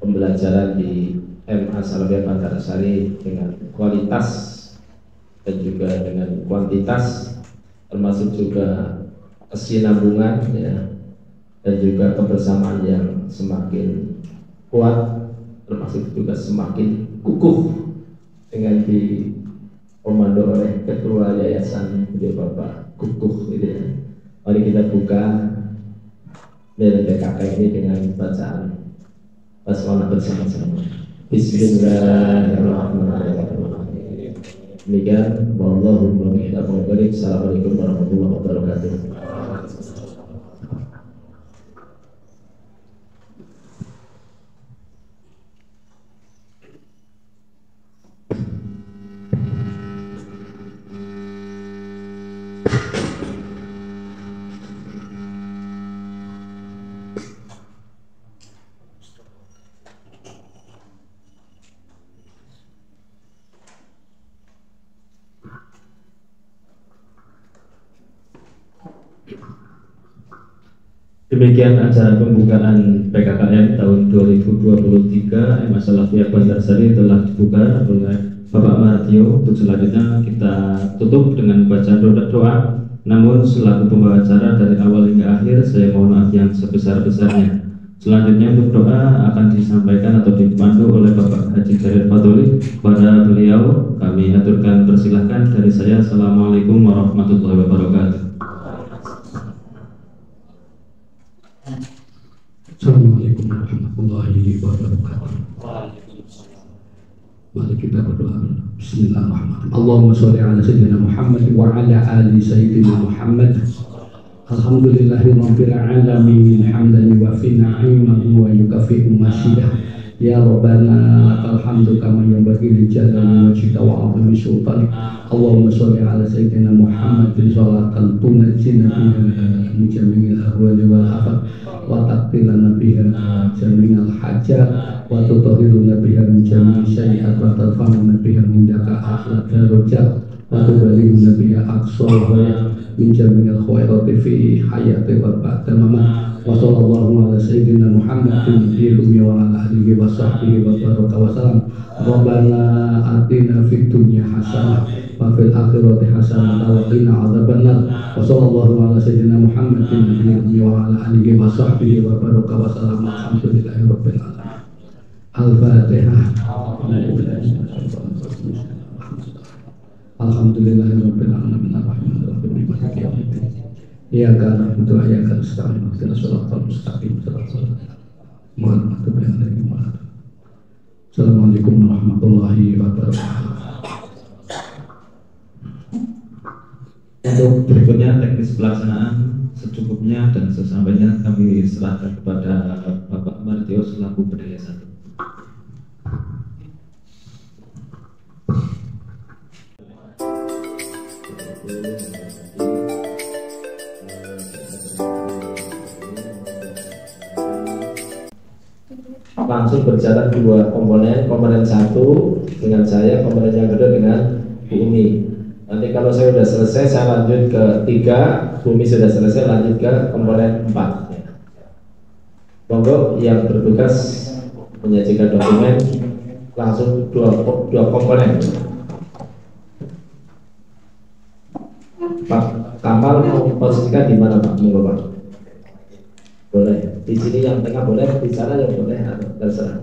pembelajaran di MA Salafiyah Bantarsari dengan kualitas dan juga dengan kuantitas, termasuk juga kesinambungan ya, dan juga kebersamaan yang semakin kuat, termasuk juga semakin kukuh dengan dikomando oleh ketua yayasan beliau Bapak Kukuh gitu ya. Mari kita buka dari PKK ini dengan bacaan Basmalah bersama-sama. Bismillahirrahmanirrahim. Demikian, wallahumma bihamdihi. Assalamualaikum warahmatullahi wabarakatuh. Demikian acara pembukaan PKKM tahun 2023 masalah pihak Bantarsari telah dibuka oleh Bapak Martio. Untuk selanjutnya kita tutup dengan baca doa. Namun selaku pembawa acara dari awal hingga akhir, saya mohon maaf yang sebesar-besarnya. Selanjutnya untuk doa akan disampaikan atau dipandu oleh Bapak Haji Karir Fadoli. Pada beliau kami aturkan persilahkan dari saya. Assalamualaikum warahmatullahi wabarakatuh. Assalamualaikum warahmatullahi wabarakatuh. Mari kita berdoa. Bismillahirrahmanirrahim. Allahumma sholli ala sayyidina Muhammad wa ala ali sayyidina Muhammad. Alhamdulillahirabbil alamin hamdan yuwafi ni'amahu wa yukafi'u masyidah. Ya Rabbana lakal hamdu kama yanbaghi li jalali wajhika wa 'azimi sultanik. Allahumma sholli ala sayyidina Muhammadin sholatan tunajjina min jami'il ahwali wal afat wa taqtilana biha jami'al hajat wa tutahhiruna biha min jami'i sayyi'at wa tarfa'una biha min daka akhlaq darajat wa tubalighuna biha aqsal ghayat min jami'il khairati fi hayati wa ba'da mamat. Wa sallallahu ala sayyidina Muhammadin wa ala alihi wa sahbihi wa baraka wa salam. Rabbana atina fid dunya hasanah wa fil akhirati hasanah wa qina adzabannar. Wa sallallahu ala sayyidina Muhammadin wa ala alihi wa sahbihi wa baraka wa salam. Alhamdulillahi rabbil alamin. Al-Fatihah. Alhamdulillahi rabbil alamin. Arrahmanirrahim. Maliki yaumiddin. Iyyaka na'budu wa iyyaka nasta'in. Ihdinas siratal mustaqim. Assalamualaikum warahmatullahi wabarakatuh. Untuk berikutnya teknis pelaksanaan secukupnya dan sesampainya kami serahkan kepada Bapak Martio selaku bendahara satu. Langsung berjalan dua komponen satu dengan saya, komponen yang kedua dengan Bu Umi. Nanti kalau saya sudah selesai, saya lanjut ke 3, Bu Umi sudah selesai, lanjut ke komponen 4. Monggo yang bertugas menyajikan dokumen langsung dua komponen. Pak Kamal mau posisikan di mana Pak? Monggo Pak. Boleh, di sini yang tengah boleh, di sana yang boleh, terserah.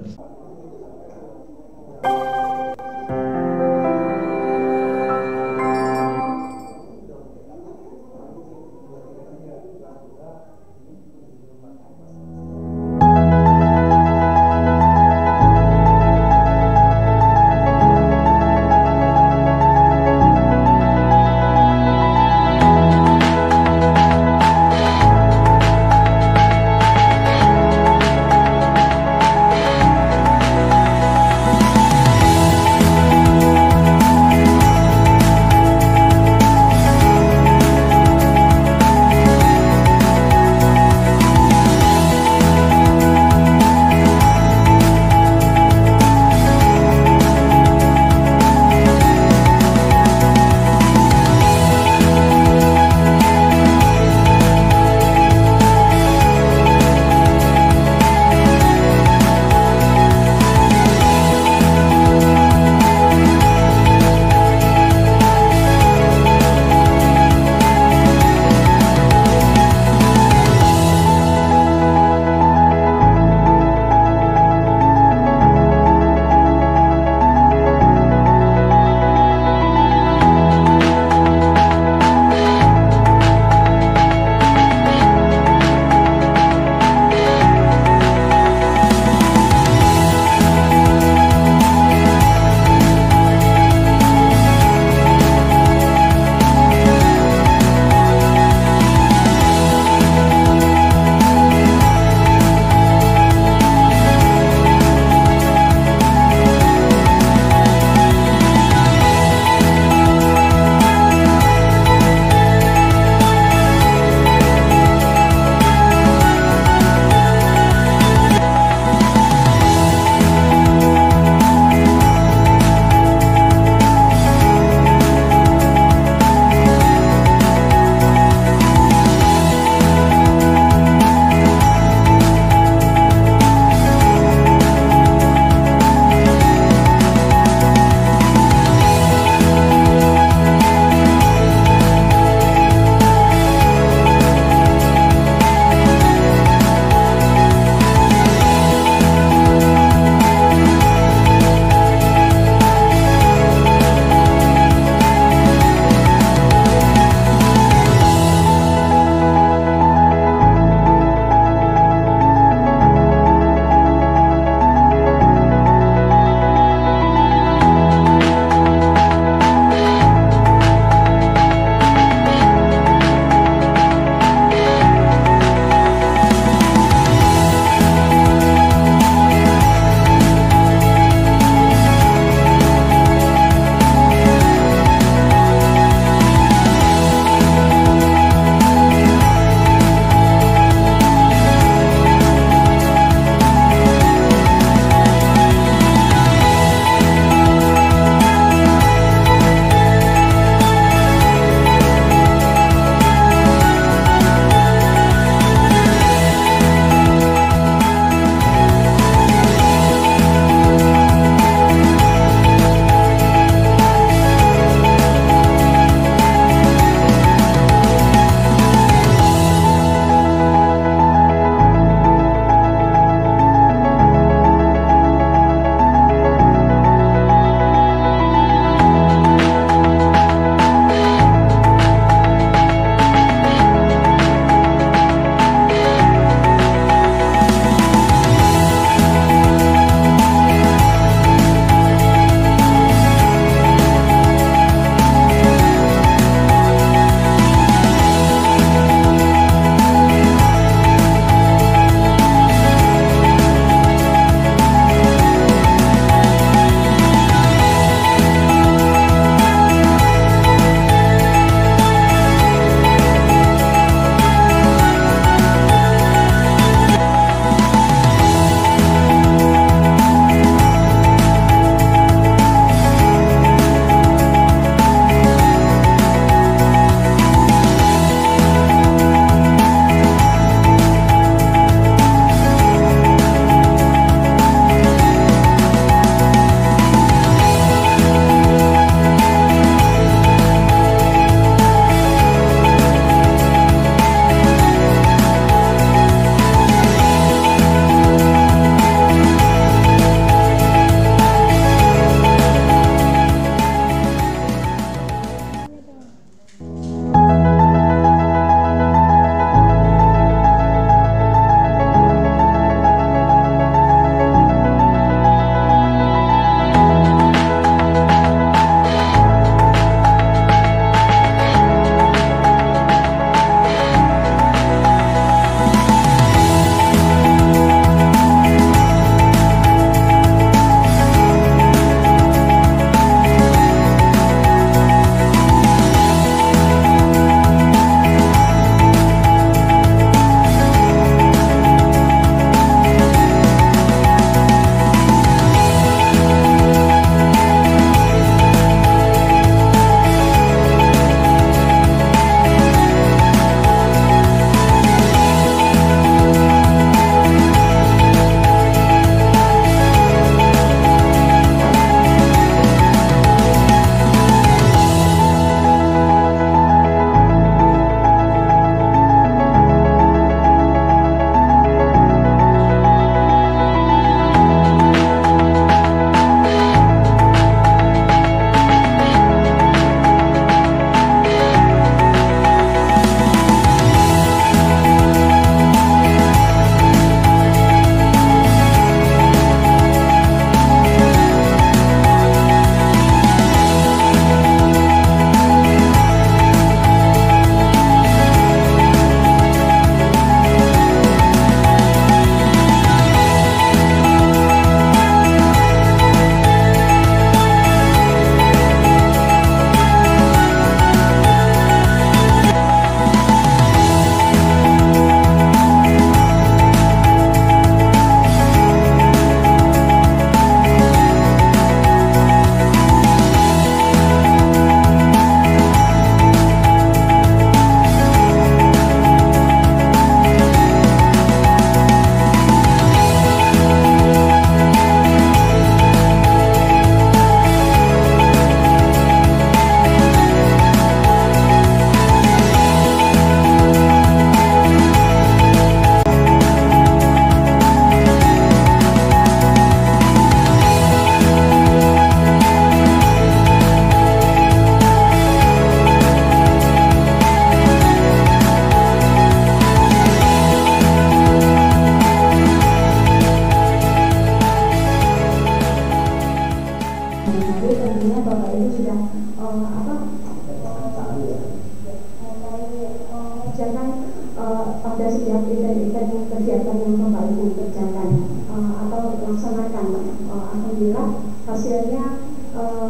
event-event kegiatan yang Bapak Ibu kerjakan atau laksanakan. Alhamdulillah hasilnya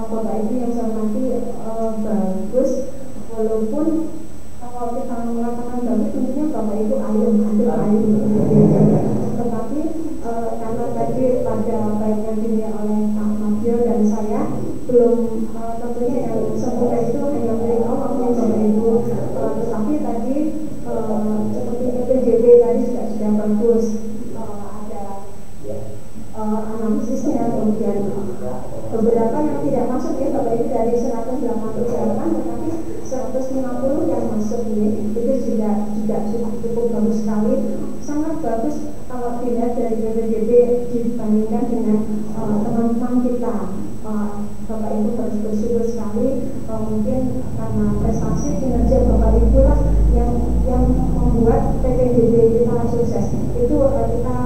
Bapak Ibu yang saya hormati bagus, walaupun kalau kita mengatakan bagus tentunya Bapak Ibu ayam, tetapi karena tadi pada baik yang dilihat oleh Kang Madio dan saya belum tentunya yang sempurna itu hanya milik Allah yang Bapak Ibu, tetapi tadi seperti PJB tadi sudah bagus, ada analisisnya, kemudian beberapa yang tidak masuk ya Bapak Ibu dari 188 tetapi 150 yang masuk ini itu juga cukup bagus sekali, sangat bagus kalau dilihat dari BPJB dibandingkan dengan teman-teman kita. Bapak Ibu harus bersyukur sekali, mungkin karena prestasi kinerja Bapak Ibu lah yang membuat PPJB kita sukses. Itu kita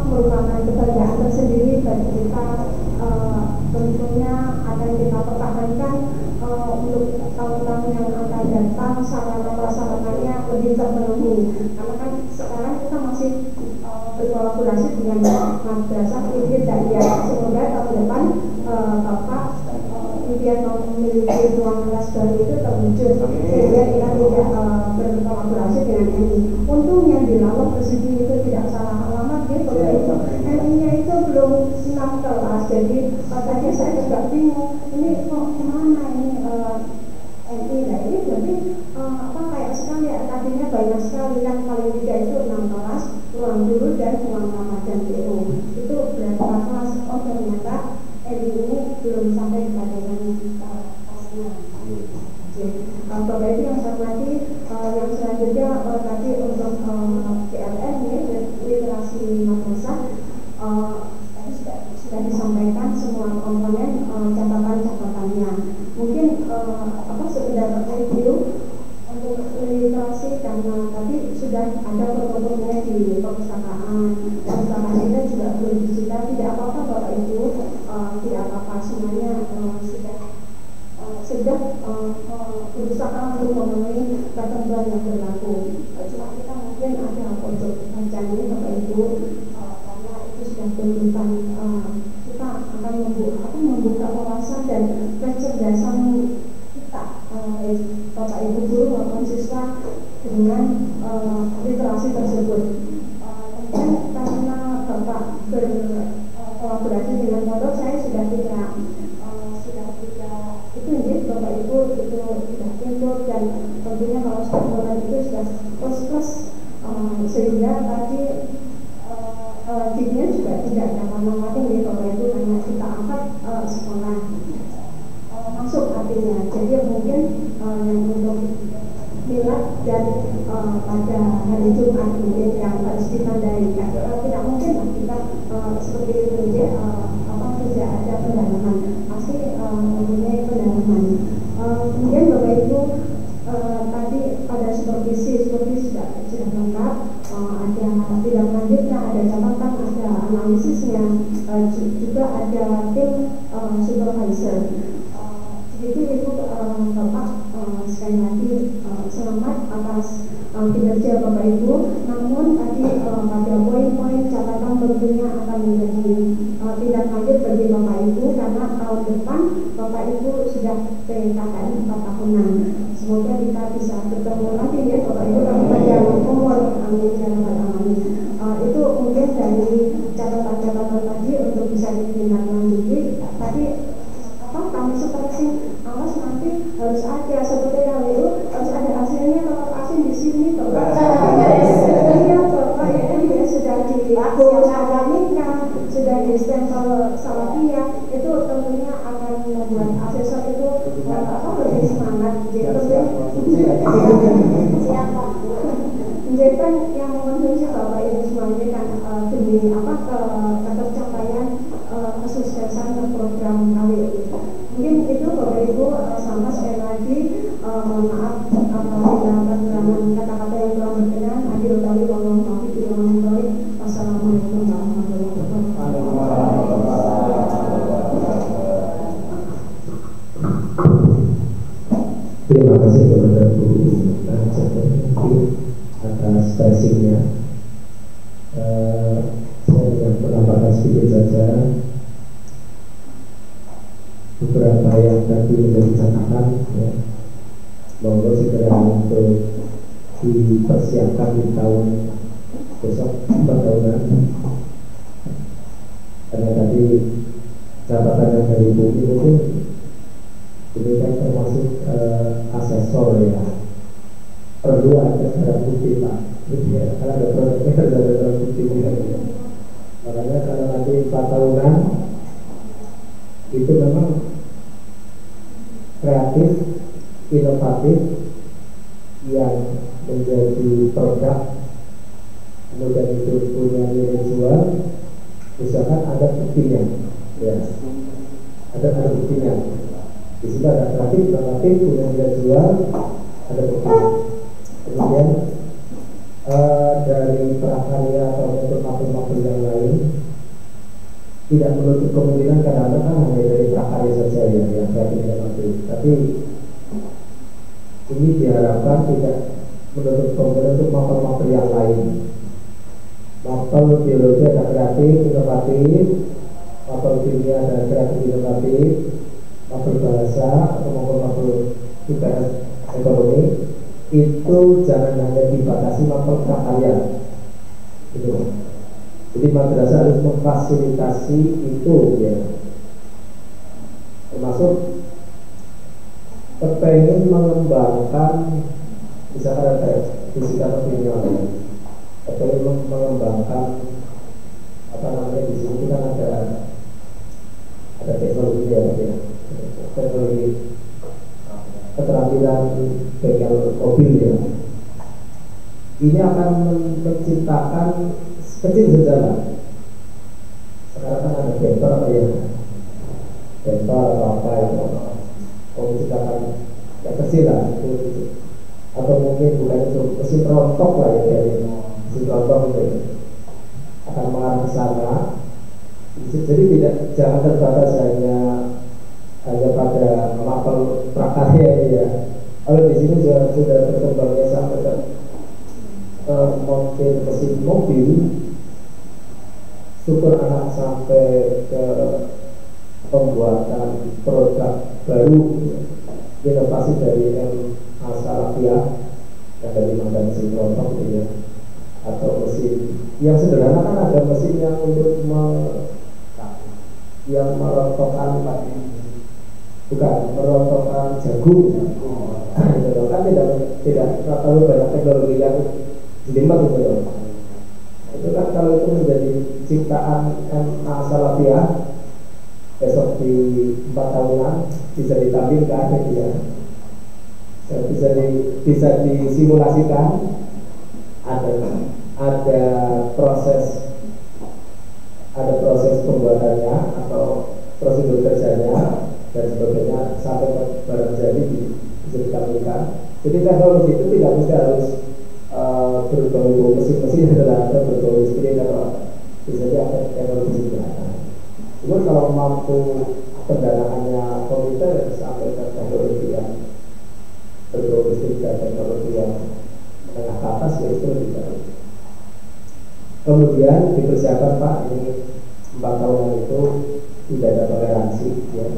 merupakan kebahagiaan tersendiri bagi kita, tentunya akan kita pertahankan untuk tahun-tahun yang akan datang, sarana prasarananya lebih terpenuhi, karena kan sekarang kita masih berkolaborasi dengan madrasah Ibn Daiyah. Semoga tahun depan Bapak impian memiliki ruang kelas baru itu terwujud sehingga kita tidak berkolaborasi dengan MI. Untungnya di Lawang Persidi itu tidak salah alamat ya, Bapak Ibu. MI-nya itu belum 6 kelas, jadi tadi saya juga bingung ini kok kemana ini MI. Nah ini berarti kayak sekali ya, tadinya banyak sekali kan, paling tidak itu 6 kelas, ruang guru dan ruang Ramadan BO. Itu berapa kelas? Oh ternyata MI ini belum sampai kepada yang kelasnya. Bapak Ibu yang saya hormati, yang selanjutnya tadi untuk PLN ini literasi madrasah tadi sudah disampaikan semua komponen catatan-catatannya. Mungkin sekedar review untuk literasi, karena tadi sudah ada protokolnya di perpustakaan kita juga belum disita. Tidak apa-apa Bapak Ibu, tidak apa-apa, semuanya sudah berusaha untuk memenuhi ketentuan yang berlaku. Cuma kita mungkin ada pojok bacaan ini Bapak Ibu, karena itu sudah tuntutan kita akan membuka wawasan dan kecerdasan kita, Bapak Ibu guru maupun siswa dengan literasi tersebut. Kemudian karena Bapak berkolaborasi dengan pondok, saya sudah tidak itu ya Bapak Ibu, itu sudah input, dan tentunya kalau sekolah itu sudah plus sehingga tadi timnya juga tidak dapat memakai ya Bapak Ibu, karena kita angkat sekolah masuk artinya. Jadi mungkin yang untuk milad dan pada hari Jumat mungkin yang harus ditandai, tidak mungkin lah kita seperti itu ya, tidak ada pendalaman, pasti mempunyai pendalaman. Kemudian Bapak Ibu tadi pada supervisi sudah lengkap, ada tidak lanjutnya, ada catatan, ada analisisnya, juga ada tim supervisor. Begitu Ibu Bapak, sekali lagi selamat atas kinerja Bapak Ibu. Namun tadi pada poin-poin catatan tentunya akan menjadi tidak lanjut bagi Bapak Ibu, karena tahun depan Bapak Ibu sudah PKKN 4 tahunan. Semoga kita bisa bertemu lagi ya Bapak Ibu, kami panjang umur, amin ya rabbal alamin. Itu mungkin dari catatan-catatan tadi untuk bisa ditindaklanjuti. Tadi kami seperti awas nanti harus ada seperti KWU, harus ada hasilnya, kalau hasil di sini Bapak. Iya Bapak ya sudah dilakukan, sudah di stempel Salafiyah, itu tentunya akan membuat asesor itu lebih semangat. Siapa? Menjadikan yang memenuhi Bapak Ibu semuanya kan demi ketercapaian kesuksesan program KWU. Mungkin itu Bapak Ibu, sama sekali lagi mohon maaf apabila kekurangan kata-kata yang kurang berkenan. Adil kali wallahu taufiq wal wassalamualaikum warahmatullahi wabarakatuh. Terima kasih kepada Bu atas masing-masingnya. Saya ingin menambahkan sedikit saja beberapa yang tadi menjadi catatan, ya, bahwa segera untuk dipersiapkan di tahun besok tahunan, karena tadi catatan yang dari bumi itu ini kan termasuk asesor, ya, perlu ada barang bukti Pak, ya, kalau ada produknya harus ada barang bukti, ya. Makanya kalau nanti 4 tahunan itu memang kreatif, inovatif yang menjadi produk, kemudian itu punya nilai jual, misalkan ada buktinya, ya, ada buktinya. Di situ ada kreatif, inovatif, punya nilai jual, ada buktinya. Kemudian dari prakarya atau untuk makhluk-makhluk yang lain, tidak menutup kemungkinan kadang-kadang kan hanya dari prakarya saja, ya, yang kreatif dan inovatif. Tapi ini diharapkan tidak menutup kemungkinan untuk makhluk-makhluk yang lain. Makhluk biologi ada kreatif, inovatif, makhluk kimia ada kreatif, inovatif, makhluk bahasa atau makhluk IPS ekonomi, itu jangan hanya dibatasi makhluk prakarya, gitu. Jadi madrasah harus memfasilitasi itu, ya, termasuk kepengen mengembangkan, misalkan ada fisika opinion, kepengen mengembangkan apa namanya, di sini kita ada teknologi, ya, teknologi keterampilan bengkel mobil, ya. Ini akan menciptakan kecil saja. Sekarang kan ada bengkel apa, ya, bengkel atau apa itu, menciptakan yang kecil lah itu. Atau mungkin bukan itu, mesin rontok lah, ya, dari mesin rontok itu akan mengarah ke sana. Jadi jangan terbatas hanya pada mapel prakarya, ya. Kalau di sini sudah berkembangnya sampai ke montir mesin mobil, syukur anak sampai ke pembuatan produk baru, inovasi dari Salafiyah yang dari mesin rontok, ya, atau mesin yang sederhana kan ada mesin yang untuk merontokkan, bukan merontokkan jagung, gitu kan, tidak terlalu banyak teknologi yang jelimet, gitu. Itu kan kalau itu menjadi ciptaan Salafiyah, besok di 4 tahunan bisa ditampilkan, ya, bisa disimulasikan, ada proses pembuatannya atau prosedur kerjanya dan sebagainya sampai barang jadi bisa ditampilkan. Jadi teknologi itu tidak mesti harus berbau mesin-mesin, adalah berbau listrik atau bisa jadi teknologi sederhana. Cuma kalau mampu pendanaannya komputer sampai ke teknologi yang berbau listrik dan teknologi yang menengah ke atas, ya, itu lebih baik. Kemudian dipersiapkan, Pak, ini 4 tahunan itu tidak ada toleransi, ya.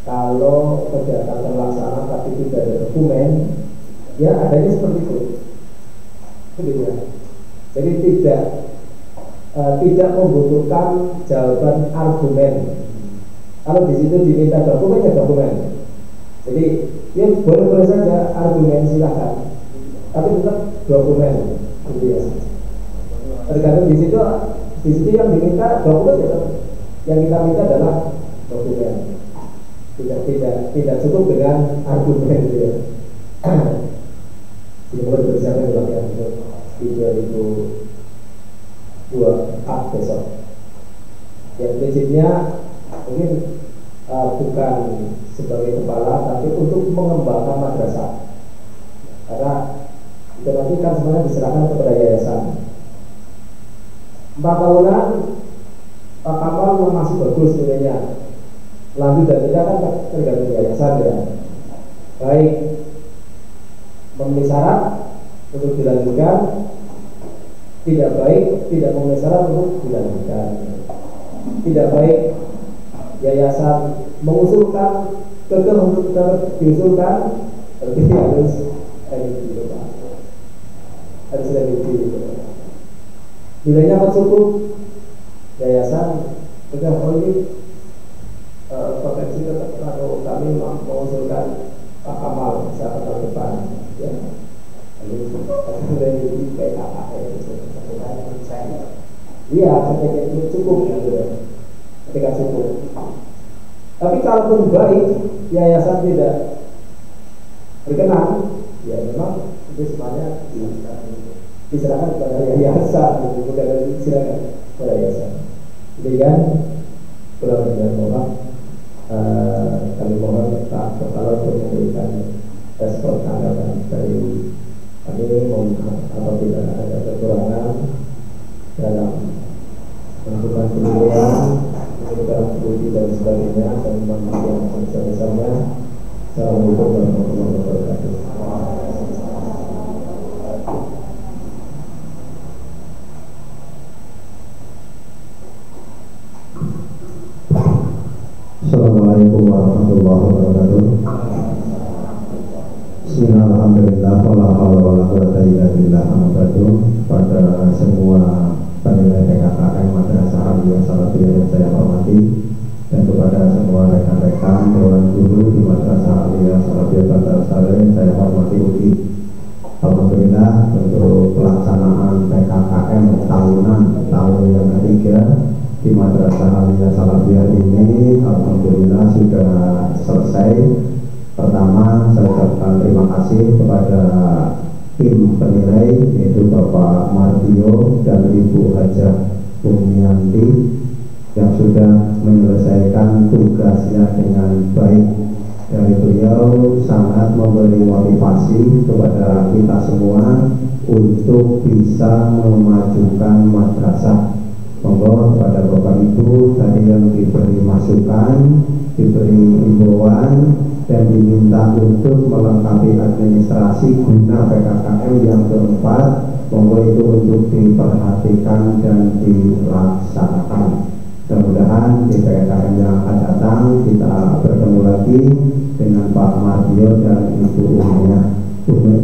Kalau kegiatan terlaksana tapi tidak ada dokumen, ya adanya seperti itu, ya. Jadi tidak membutuhkan jawaban argumen. Kalau di situ diminta dokumen, ya dokumen. Jadi ya boleh-boleh saja argumen, silakan, tapi tetap dokumen, gitu, ya. Tergantung di situ yang diminta dokumen, ya, yang kita minta adalah dokumen. Tidak cukup dengan argumen, gitu, ya. Jadi mulai bersiapkan juga, ya, di 2024 besok. Yang prinsipnya mungkin bukan sebagai kepala, tapi untuk mengembangkan madrasah. Karena itu nanti kan semuanya diserahkan kepada yayasan. 4 tahunan Pak Kamal masih bagus nilainya, lanjut dan tidak kan tergantung yayasan, ya. Baik memenuhi syarat untuk dilanjutkan tidak baik, tidak memenuhi syarat untuk dilanjutkan. Tidak baik yayasan mengusulkan kekeh untuk diusulkan, berarti harus revisi, Pak. Harus revisi. Nilainya akan cukup, yayasan sudah ini potensi tetap kalau kami mengusulkan Pak Kamal saat tahun depan, ya. Lalu revisi kayak apa ya? Iya, ketika itu cukup, gitu. Ketika cukup. Tapi kalaupun baik, yayasan tidak berkenan, ya memang itu semuanya diserahkan kepada yayasan, bukan diserahkan kepada yayasan. Jadi kan, kurang lebih mohon, kami mohon Pak Kepala untuk memberikan respon tanggapan dari kami, mohon apabila ada kekurangan dalam melakukan penilaian, menentukan bukti dan sebagainya, dan membantu yang sebesar-besarnya. Assalamualaikum warahmatullahi wabarakatuh. Assalamualaikum warahmatullahi wabarakatuh. Bismillahirrahmanirrahim. Wala haula wala quwwata illa billah. Pada semua penilai PKKM Madrasah Aliyah Salafiyah yang saya hormati, dan kepada semua rekan-rekan Dewan Guru di Madrasah Aliyah Salafiyah Bandar Sare yang saya hormati uti. Alhamdulillah untuk pelaksanaan PKKM tahunan tahun yang ketiga di Madrasah Aliyah Salafiyah ini alhamdulillah sudah selesai. Pertama, saya ucapkan terima kasih kepada tim penilai, yaitu Bapak Mardio dan Ibu Hajah Bumianti yang sudah menyelesaikan tugasnya dengan baik. Dari beliau sangat memberi motivasi kepada kita semua untuk bisa memajukan madrasah. Monggo kepada Bapak Ibu tadi yang diberi masukan, diberi himbauan, dan diminta untuk melengkapi administrasi guna PKKM yang keempat, monggo itu untuk diperhatikan dan dilaksanakan. Mudah-mudahan di PKKM yang akan datang kita bertemu lagi dengan Pak Mardio dan Ibu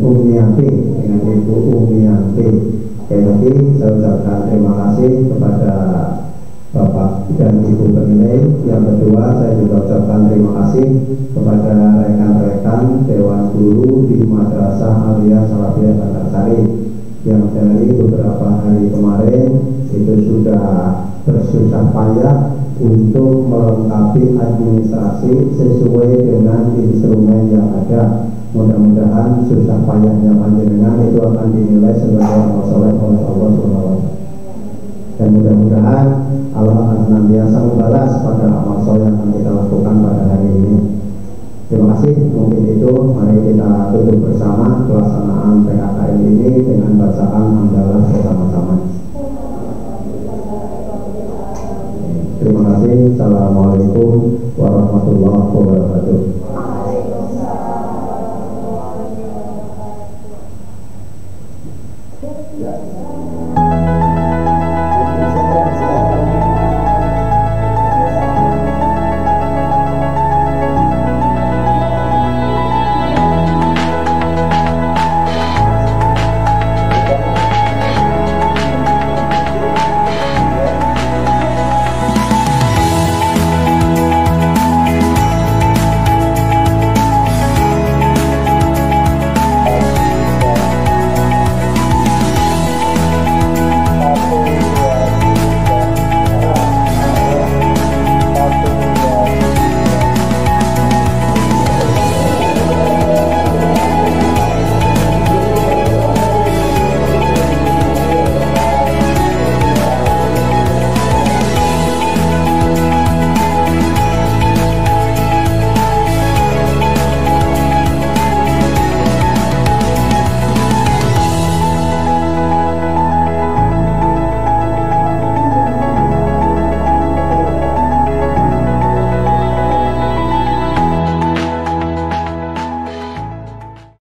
Umiyanti, dengan Ibu Umiyanti. Sekali lagi saya ucapkan terima kasih kepada Bapak dan Ibu penilai. Yang kedua, saya juga ucapkan terima kasih kepada rekan-rekan Dewan Guru di Madrasah Aliyah Salafiyah Bandar Sari yang dari beberapa hari kemarin itu sudah bersusah payah untuk melengkapi administrasi sesuai dengan instrumen yang ada. Mudah-mudahan susah payahnya panjenengan itu akan dinilai sebagai amal soleh oleh Allah SWT. Dan mudah-mudahan Allah akan senantiasa membalas pada amal soleh yang akan kita lakukan pada hari ini. Terima kasih. Mungkin itu, mari kita tutup bersama pelaksanaan PKKM ini dengan bacaan hamdalah bersama-sama. Terima kasih. Assalamualaikum warahmatullahi wabarakatuh.